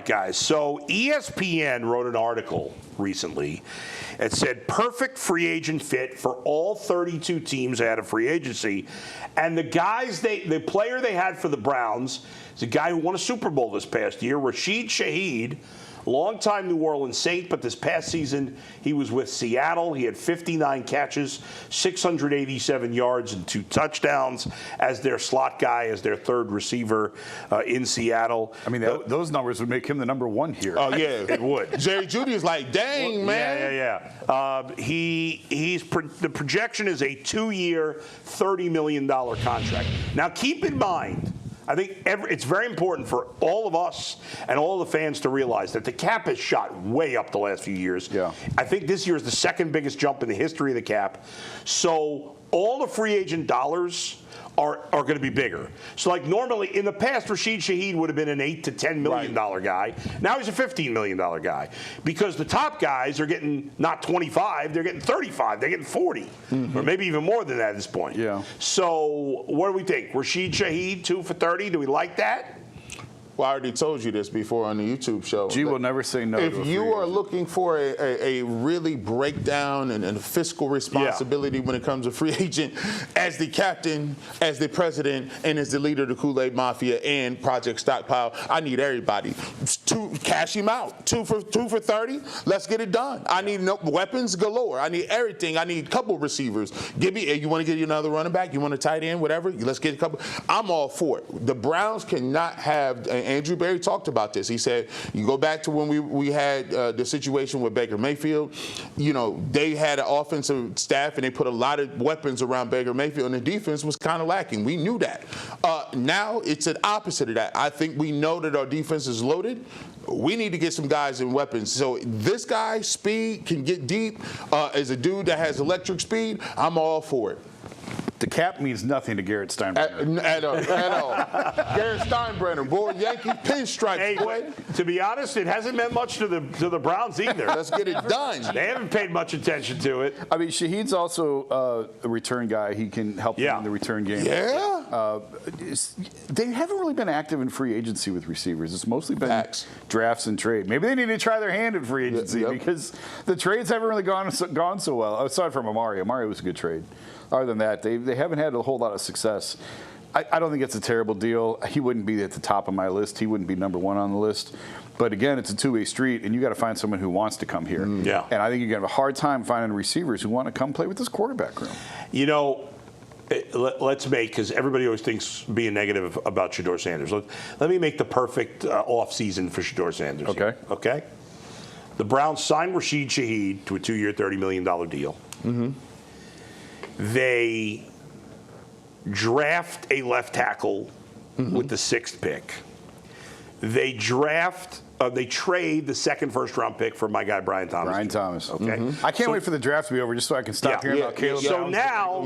guys. So ESPN wrote an article recently. It said perfect free agent fit for all 32 teams out of free agency. And the player they had for the Browns is a guy who won a Super Bowl this past year, Rashid Shaheed, longtime New Orleans Saint, but this past season he was with Seattle. He had 59 catches, 687 yards, and 2 touchdowns as their slot guy, as their third receiver in Seattle. I mean, those numbers would make him the #1 here. Oh, yeah. It would. Jerry Jeudy is like, dang, man. Yeah. The projection is a 2-year, $30 million contract. Now, keep in mind, I think it's very important for all of us and all the fans to realize that the cap has shot way up the last few years. Yeah. I think this year is the second biggest jump in the history of the cap. So all the free agent dollars are going to be bigger. So like normally in the past, Rashid Shaheed would have been an $8 to $10 million guy. Now he's a $15 million guy because the top guys are getting not 25, they're getting 35, they're getting 40, or maybe even more than that at this point. Yeah. So what do we think? Rashid Shaheed, 2 for 30. Do we like that? Well, I already told you this before on the YouTube show. G will never say no. If you are looking for a really breakdown and a fiscal responsibility when it comes to free agent, as the captain, as the president, and as the leader of the Kool-Aid Mafia and Project Stockpile, I need everybody to cash him out. 2 for 30. Let's get it done. I need weapons galore. I need everything. I need a couple receivers. You want to get another running back? You want a tight end? Whatever. Let's get a couple. I'm all for it. The Browns cannot have. Andrew Berry talked about this. He said, you go back to when we had the situation with Baker Mayfield, they had an offensive staff and they put a lot of weapons around Baker Mayfield, and the defense was kind of lacking. We knew that. Now it's an opposite of that. I think we know that our defense is loaded. We need to get some guys and weapons. So this guy, speed, can get deep, is a dude that has electric speed. I'm all for it. The cap means nothing to Garrett Steinbrenner. At all. Garrett Steinbrenner, boy, Yankee pinstripes, boy. To be honest, it hasn't meant much to the Browns either. Let's get it done. They haven't paid much attention to it. I mean, Shaheed's also a return guy. He can help them in the return game. Yeah. They haven't really been active in free agency with receivers. It's mostly been drafts and trade. Maybe they need to try their hand in free agency because the trades haven't really gone so well. Aside from Amari. Amari was a good trade. Other than that, they haven't had a whole lot of success. I don't think it's a terrible deal. He wouldn't be at the top of my list. He wouldn't be #1 on the list. But again, it's a two-way street, and you got to find someone who wants to come here. Yeah. And I think you're going to have a hard time finding receivers who want to come play with this quarterback room. Let's make, because everybody always thinks being negative about Shedeur Sanders. Let me make the perfect offseason for Shedeur Sanders. Okay. Okay? The Browns signed Rashid Shaheed to a 2-year, $30 million deal. Mm-hmm. They draft a left tackle with the 6th pick. They trade the second first-round pick for my guy Brian Thomas. Brian Thomas. Okay. I can't wait for the draft to be over just so I can stop hearing about Caleb. So now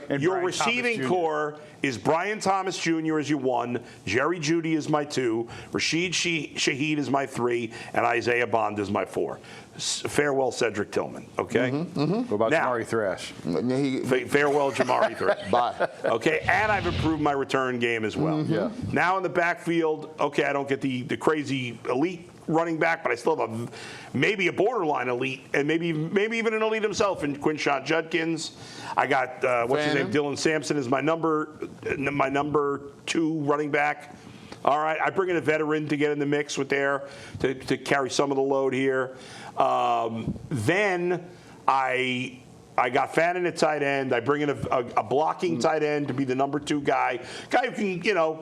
and your Brian receiving core is Brian Thomas Jr. as your 1, Jerry Jeudy is my 2, Rashid Shaheed is my 3, and Isaiah Bond is my 4. Farewell, Cedric Tillman. Okay. What about Jamari Thrash? Farewell, Jamari Thrash. Bye. Okay, and I've improved my return game as well. Yeah. Now in the backfield, okay, I don't get the crazy elite running back, but I still have maybe a borderline elite, and maybe even an elite himself in Quinshon Judkins. I got what's his name, Dylan Sampson is my number 2 running back. All right, I bring in a veteran to get in the mix with to carry some of the load here. Then I got Fannin at tight end. I bring in a blocking tight end to be the number 2 guy who can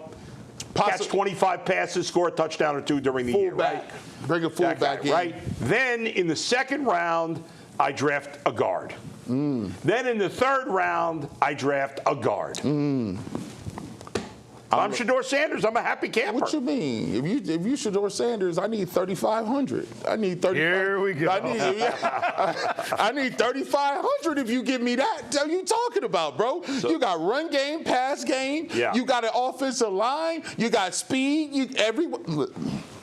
catch 25 passes, score a touchdown or 2 during the year. Right? Bring a fullback in. Right. Then in the 2nd round, I draft a guard. Then in the 3rd round, I draft a guard. I'm Shedeur Sanders. I'm a happy camper. What you mean? If you Shedeur Sanders, I need 3,500. I need 35. Here we go. I need 3,500 if you give me that. What are you talking about, bro? You got run game, pass game. Yeah. You got an offensive line. You got speed.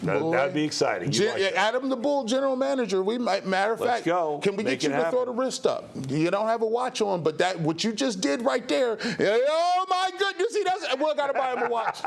That'd be exciting. Adam the Bull, general manager. Matter of fact, can we get you to throw the wrist up? You don't have a watch on, but what you just did right there. Oh my goodness, he doesn't. Well, I gotta buy him a watch.